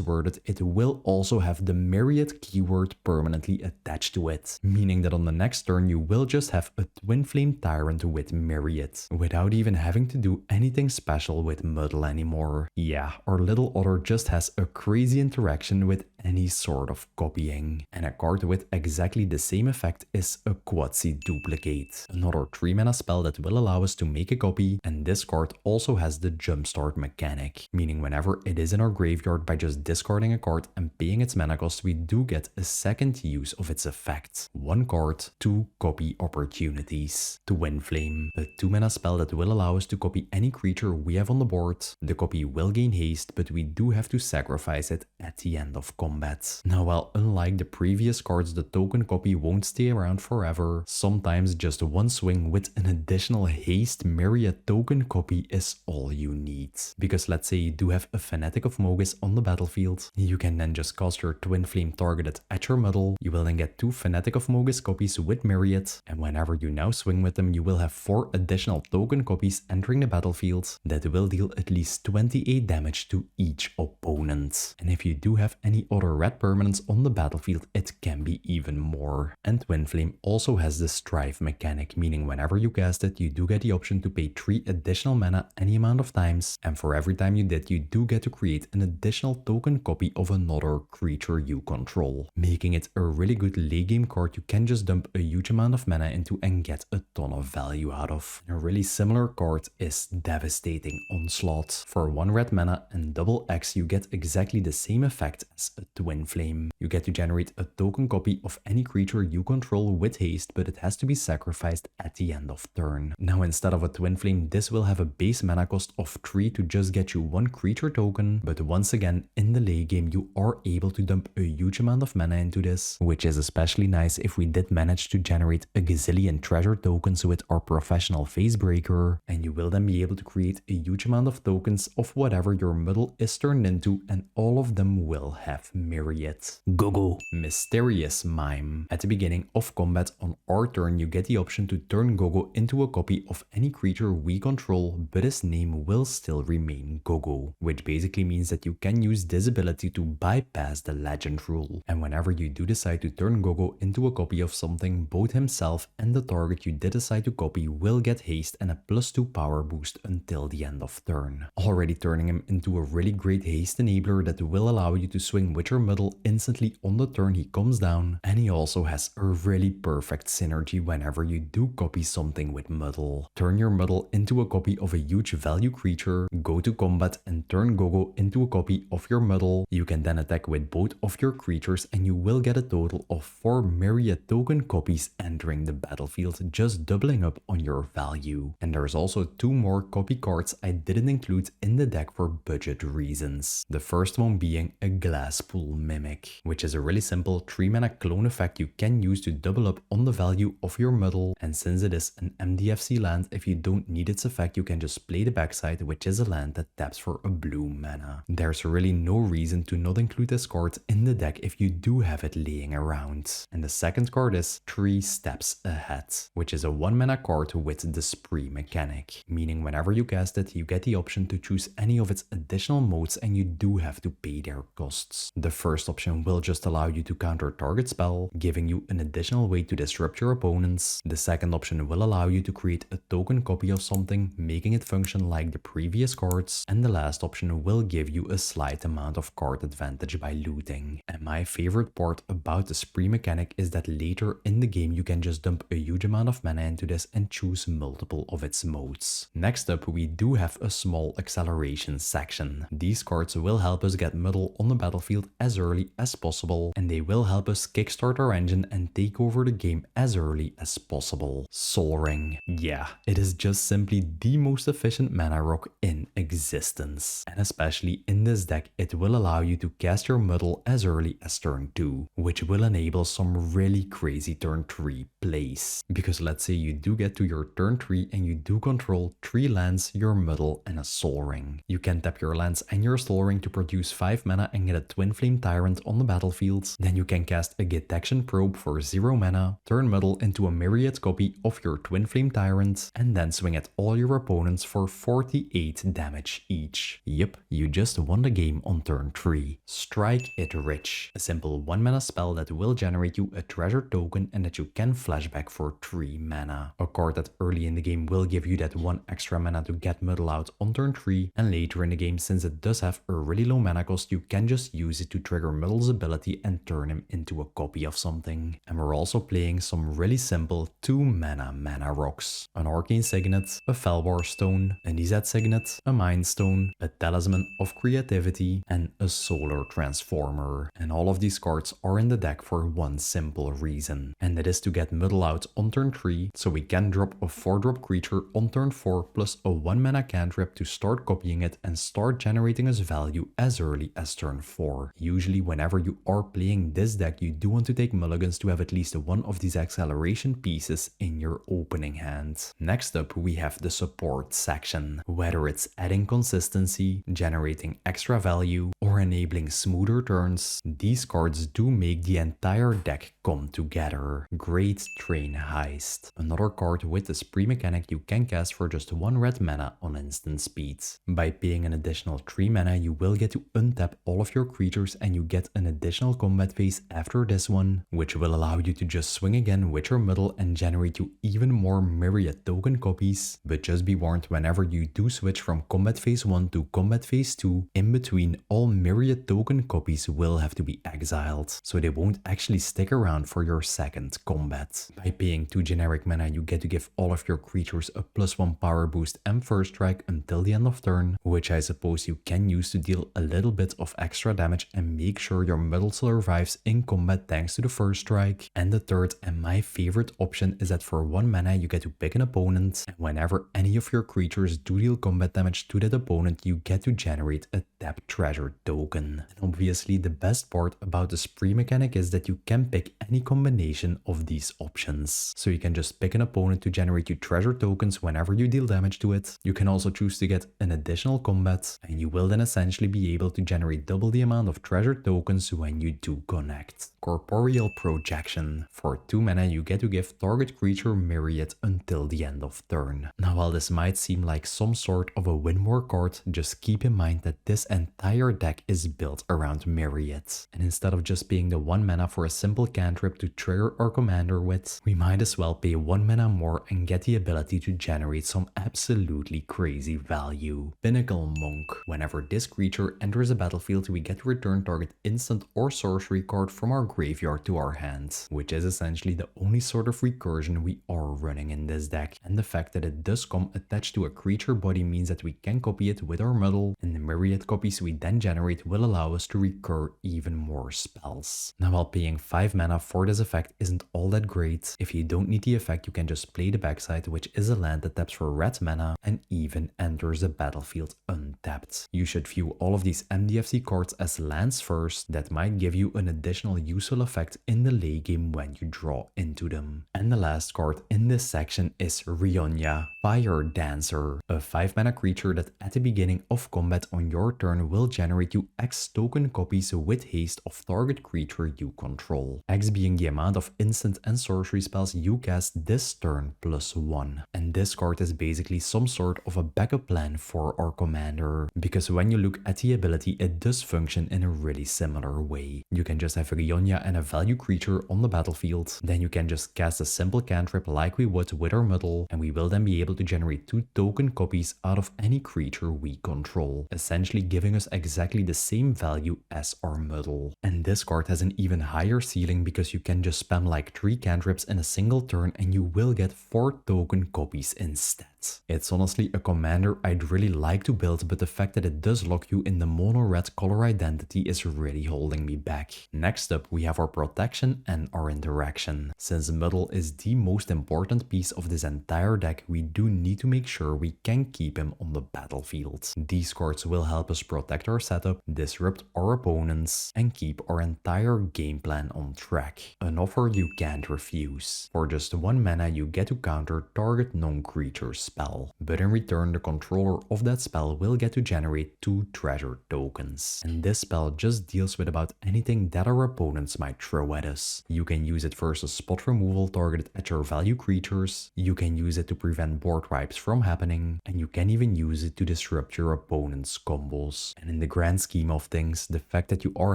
A: worded, it will also have the myriad keyword permanently attached to it, meaning that on the next turn you will just have a Twin Flame Tyrant with myriad, without even having to do anything special with Muddle anymore. Yeah, our little Otter just has a crazy interaction with any sort of copying. And a card with exactly the same effect is a Quatsi Duplicate, another 3 mana spell that will allow us to make a copy, and this card also has the jumpstart mechanic, meaning whenever it is in our graveyard, by just discarding a card and paying its mana cost, we do get a second use of its effect. 1 card, 2 copy opportunities. Twin Flame, a 2 mana spell that will allow us to copy any creature we have on the board. The copy will gain haste, but we do have to sacrifice it at the end of combat. Now, while unlike the previous cards, the token copy won't stay around forever. Sometimes just 1 swing with an additional haste myriad token copy is all you need. Because let's say you do have a Fanatic of Mogis on the battlefield, you can then just cast your Twin Flame targeted at your Muddle. You will then get 2 Fanatic of Mogis copies with myriad, and whenever you now swing with them, you will have 4 additional token copies entering the battlefield that will deal at least 28 damage to each opponent. And if you do have any other red permanents on the battlefield, it can be even more. And Twin Flame also has the Strive mechanic, meaning whenever you cast it, you do get the option to pay 3 additional mana any amount of times, and for every time you did, you do get to create an additional token copy of another creature you control, making it a really good late game card you can just dump a huge amount of mana into and get a ton of value out of. A really similar card is Devastating Onslaught. For 1 red mana and double X, you get exactly the same effect as a Twin Flame. You get to generate a token copy of any creature you control with haste, but it has to be sacrificed at the end of turn. Now, instead of a Twin Flame, this will have a base mana cost of 3 to just get you 1 creature token, but once again, in the late game, you are able to dump a huge amount of mana into this, which is especially nice if we did manage to generate a gazillion treasure tokens with our professional Facebreaker, and you will then be able to create a huge amount of tokens of whatever your Muddle is turned into, and all of them will have myriad. Go. Mysterious Mime. At the beginning of combat on our turn, you get the option to turn Gogo into a copy of any creature we control, but his name will still remain Gogo, which basically means that you can use this ability to bypass the legend rule. And whenever you do decide to turn Gogo into a copy of something, both himself and the target you did decide to copy will get haste and a +2 power boost until the end of turn, already turning him into a really great haste enabler that will allow you to swing with your Muddle instantly on the turn he comes down, and he also has a really perfect synergy whenever you do copy something with Muddle. Turn your Muddle into a copy of a huge value creature, go to combat and turn Gogo into a copy of your Muddle. You can then attack with both of your creatures and you will get a total of 4 myriad token copies entering the battlefield, just doubling up on your value. And there's also 2 more copy cards I didn't include in the deck for budget reasons. The first one being a Glass Pool Soul Mimic, which is a really simple 3 mana clone effect you can use to double up on the value of your Muddle, and since it is an MDFC land, if you don't need its effect you can just play the backside, which is a land that taps for a blue mana. There's really no reason to not include this card in the deck if you do have it laying around. And the second card is 3 Steps Ahead, which is a 1 mana card with the Spree mechanic, meaning whenever you cast it you get the option to choose any of its additional modes and you do have to pay their costs. The first option will just allow you to counter target spell, giving you an additional way to disrupt your opponents. The second option will allow you to create a token copy of something, making it function like the previous cards, and the last option will give you a slight amount of card advantage by looting. And my favorite part about the Spree mechanic is that later in the game you can just dump a huge amount of mana into this and choose multiple of its modes. Next up we do have a small acceleration section. These cards will help us get Muddle on the battlefield as early as possible, and they will help us kickstart our engine and take over the game as early as possible. Sol Ring. Yeah, it is just simply the most efficient mana rock in existence. And especially in this deck, it will allow you to cast your Muddle as early as turn 2, which will enable some really crazy turn 3 plays. Because let's say you do get to your turn 3 and you do control 3 lands, your Muddle, and a Sol Ring. You can tap your lands and your Sol Ring to produce 5 mana and get a Twin Flame Tyrant on the battlefield. Then you can cast a Detection Probe for 0 mana, turn Muddle into a myriad copy of your Twin Flame Tyrant, and then swing at all your opponents for 48 damage each. Yep, you just won the game on turn 3. Strike It Rich, a simple 1 mana spell that will generate you a treasure token and that you can flashback for 3 mana. A card that early in the game will give you that 1 extra mana to get Muddle out on turn 3, and later in the game, since it does have a really low mana cost, you can just use it to trigger Muddle's ability and turn him into a copy of something. And we're also playing some really simple 2 mana rocks. An Arcane Signet, a Felwar Stone, an Izet Signet, a Mind Stone, a Talisman of Creativity, and a Solar Transformer. And all of these cards are in the deck for one simple reason, and that is to get Muddle out on turn 3, so we can drop a 4-drop creature on turn 4 plus a 1 mana cantrip to start copying it and start generating us value as early as turn 4. Usually whenever you are playing this deck, you do want to take mulligans to have at least one of these acceleration pieces in your opening hand. Next up we have the support section. Whether it's adding consistency, generating extra value, or enabling smoother turns, these cards do make the entire deck come together. Great Train Heist. Another card with the Spree mechanic you can cast for just 1 red mana on instant speed. By paying an additional 3 mana you will get to untap all of your creatures and you get an additional combat phase after this one, which will allow you to just swing again with your Muddle and generate you even more myriad token copies. But just be warned, whenever you do switch from combat phase 1 to combat phase 2, in between all myriad token copies will have to be exiled, so they won't actually stick around for your second combat. By paying 2 generic mana you get to give all of your creatures a +1 power boost and first strike until the end of turn, which I suppose you can use to deal a little bit of extra damage and make sure your Muddle survives in combat thanks to the first strike. And the third and my favorite option is that for 1 mana you get to pick an opponent, and whenever any of your creatures do deal combat damage to that opponent you get to generate a tapped treasure token. And obviously the best part about the Spree mechanic is that you can pick any combination of these options. So you can just pick an opponent to generate you treasure tokens whenever you deal damage to it. You can also choose to get an additional combat, and you will then essentially be able to generate double the amount of treasure tokens when you do connect. Corporeal Projection. For 2 mana you get to give target creature myriad until the end of turn. Now while this might seem like some sort of a win more card, just keep in mind that this entire deck is built around myriad. And instead of just paying the 1 mana for a simple cantrip to trigger our commander with, we might as well pay 1 mana more and get the ability to generate some absolutely crazy value. Pinnacle Monk. Whenever this creature enters a battlefield we get to return target instant or sorcery card from our graveyard to our hands, which is essentially the only sort of recursion we are running in this deck. And the fact that it does come attached to a creature body means that we can copy it with our Muddle, and the myriad copies we then generate will allow us to recur even more spells. Now while paying 5 mana for this effect isn't all that great, if you don't need the effect you can just play the backside, which is a land that taps for red mana and even enters the battlefield untapped. You should view all of these MDFC cards as land lands first that might give you an additional useful effect in the late game when you draw into them. And the last card in this section is Rionya, Fire Dancer, a 5-mana creature that at the beginning of combat on your turn will generate you X token copies with haste of target creature you control. X being the amount of instant and sorcery spells you cast this turn +1. And this card is basically some sort of a backup plan for our commander, because when you look at the ability, it does function in a really similar way. You can just have Rionya and a value creature on the battlefield, then you can just cast a simple cantrip like we would with our Muddle, and we will then be able to generate 2 token copies out of any creature we control, essentially giving us exactly the same value as our Muddle. And this card has an even higher ceiling because you can just spam like 3 cantrips in a single turn and you will get 4 token copies instead. It's honestly a commander I'd really like to build, but the fact that it does lock you in the mono-red color identity is really holding me back. Next up, we have our protection and our interaction. Since Muddle is the most important piece of this entire deck, we do need to make sure we can keep him on the battlefield. These cards will help us protect our setup, disrupt our opponents, and keep our entire game plan on track. An offer you can't refuse. For just 1 mana, you get to counter target non-creature spell, but in return the controller of that spell will get to generate 2 treasure tokens. And this spell just deals with about anything that our opponents might throw at us. You can use it versus spot removal targeted at your value creatures, you can use it to prevent board wipes from happening, and you can even use it to disrupt your opponent's combos. And in the grand scheme of things, the fact that you are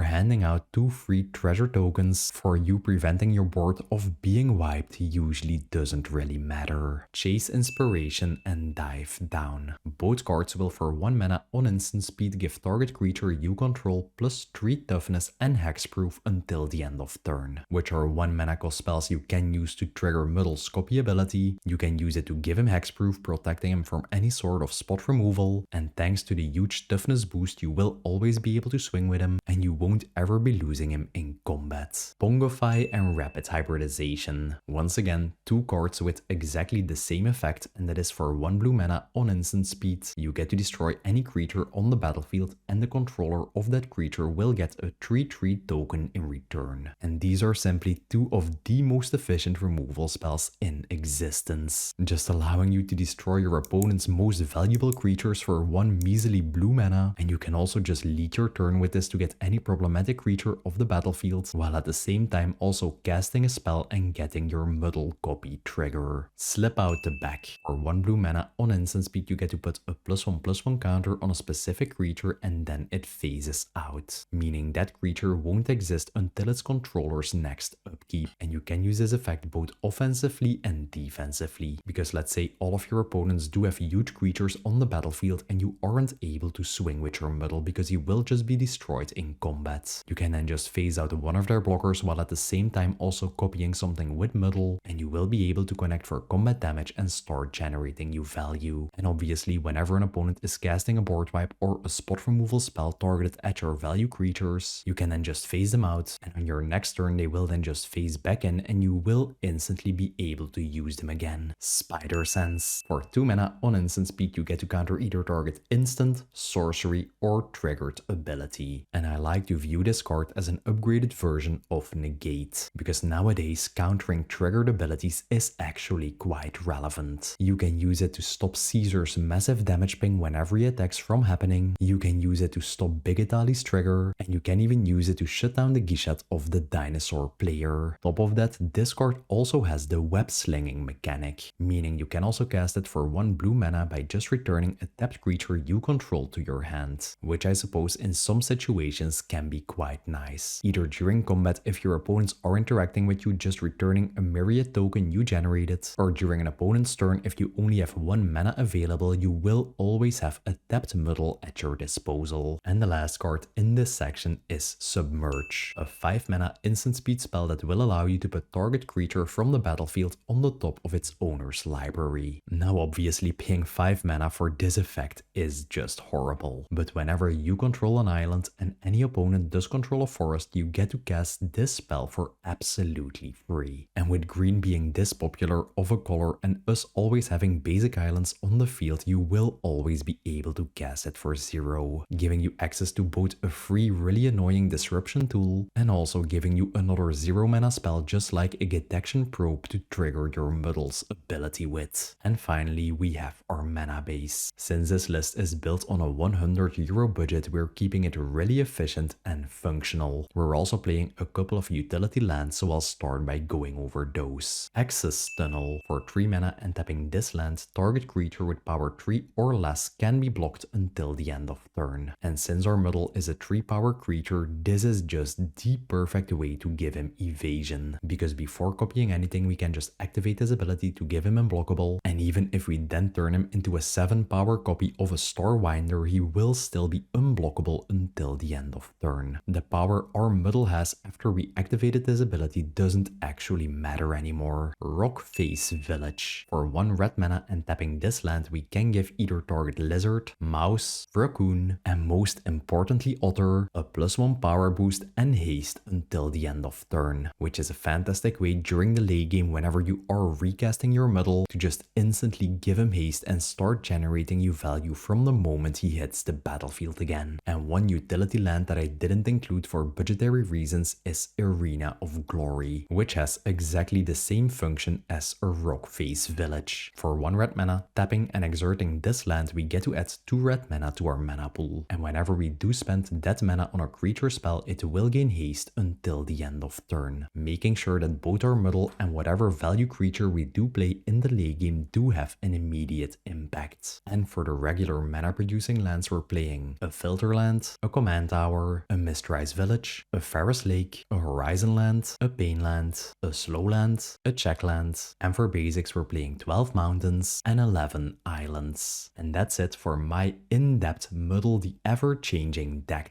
A: handing out 2 free treasure tokens for you preventing your board of being wiped usually doesn't really matter. Chase Inspiration and Dive Down. Both cards will for 1 mana on instant speed give target creature you control +3 toughness and hexproof until the end of turn, which are 1 mana cost spells you can use to trigger Muddle's copy ability. You can use it to give him hexproof, protecting him from any sort of spot removal, and thanks to the huge toughness boost you will always be able to swing with him and you won't ever be losing him in combat. Pongify and Rapid Hybridization. Once again, 2 cards with exactly the same effect, and that is for 1 blue mana on instant speed. You get to destroy any creature on the battlefield and the controller of that creature will get a 3/3 token in return. And these are simply 2 of the most efficient removal spells in existence, just allowing you to destroy your opponent's most valuable creatures for 1 measly blue mana, and you can also just lead your turn with this to get any problematic creature off the battlefield, while at the same time also casting a spell and getting your Muddle copy trigger. Slip Out the Back. For 1 blue mana on instant speed, you get to put a +1/+1 counter on a specific creature and then it phases out, meaning that creature won't exist until its controller's next upkeep. And you can use this effect both offensively and defensively, because let's say all of your opponents do have huge creatures on the battlefield and you aren't able to swing with your Muddle because he will just be destroyed in combat. You can then just phase out one of their blockers while at the same time also copying something with Muddle, and you will be able to connect for combat damage and start generating new value. And obviously whenever an opponent is casting a board wipe or a spot removal spell targeted at your value creatures, you can then just phase them out, and on your next turn they will then just phase back in and you will instantly be able to use them again. Spider Sense. For 2 mana on instant speed, you get to counter either target instant, sorcery or triggered ability. And I like to view this card as an upgraded version of Negate, because nowadays countering triggered abilities is actually quite relevant. You can use it to stop Caesar's massive damage ping whenever he attacks from happening, you can use it to stop Big Itali's trigger, and you can even use it to shut down the Gishat of the dinosaur player. Top of that, this card also has the web slinging mechanic, meaning you can also cast it for 1 blue mana by just returning a tapped creature you control to your hand, which I suppose in some situations can be quite nice. Either during combat if your opponents are interacting with you just returning a myriad token you generated, or during an opponent's turn if you only have 1 mana available, you will always have a tapped Muddle at your disposal. And the last card in this section is Submerge, a 5 mana instant speed spell that will allow you to put target creature from the battlefield on the top of its owner's library. Now obviously paying 5 mana for this effect is just horrible, but whenever you control an island and any opponent does control a forest, you get to cast this spell for absolutely free. And with green being this popular of a color and us always having basic islands on the field, you will always be able to cast it for 0, giving you access to both a free really annoying disruption tool and also giving you another 0 mana spell just like a detection probe to trigger your Muddle's ability with. And finally we have our mana base. Since this list is built on a €100 budget, we're keeping it really efficient and functional. We're also playing a couple of utility lands, so I'll start by going over those. Access Tunnel. For 3 mana and tapping this land, target creature with power 3 or less can be blocked until the end of turn. And since our Muddle is a 3 power creature, this is just the perfect way to give him evasion, because before copying anything we can just activate his ability to give him unblockable, and even if we then turn him into a 7 power copy of a Starwinder, he will still be unblockable until the end of turn. The power our Muddle has after we activated his ability doesn't actually matter anymore. Rockface Village. For 1 red mana and tapping this land, we can give either target lizard, mouse, raccoon, and most importantly Otter a +1 power boost and haste until the end of turn, which is a fantastic way during the late game whenever you are recasting your Muddle to just instantly give him haste and start generating you value from the moment he hits the battlefield again. And one utility land that I didn't include for budgetary reasons is Arena of Glory, which has exactly the same function as a Rockface Village. For 1 red mana, tapping and exerting this land, we get to add 2 red mana to our mana pool, and whenever we do spend that mana on a creature spell, it will gain haste until the end of turn, making sure that both our Muddle and whatever value creature we do play in the late game do have an immediate impact. And for the regular mana producing lands, we're playing a Filter Land, a Command Tower, a Mistrise Village, a Ferris Lake, a Horizon Land, a Pain Land, a Slow Land, a Check Land, and for basics we're playing 12 mountains and 11 islands. And that's it for my in-depth Muddle the Ever-Changing deck.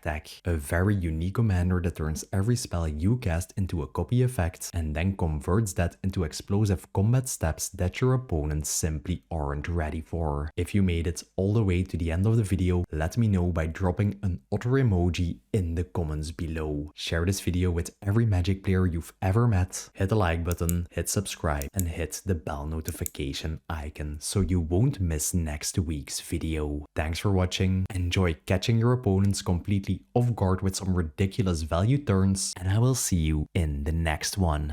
A: A very unique commander that turns every spell you cast into a copy effect and then converts that into explosive combat steps that your opponents simply aren't ready for. If you made it all the way to the end of the video, let me know by dropping an Otter emoji in the comments below. Share this video with every Magic player you've ever met, hit the like button, hit subscribe, and hit the bell notification icon so you won't miss next week's video. Thanks for watching, enjoy catching your opponents completely off guard with some ridiculous value turns, and I will see you in the next one.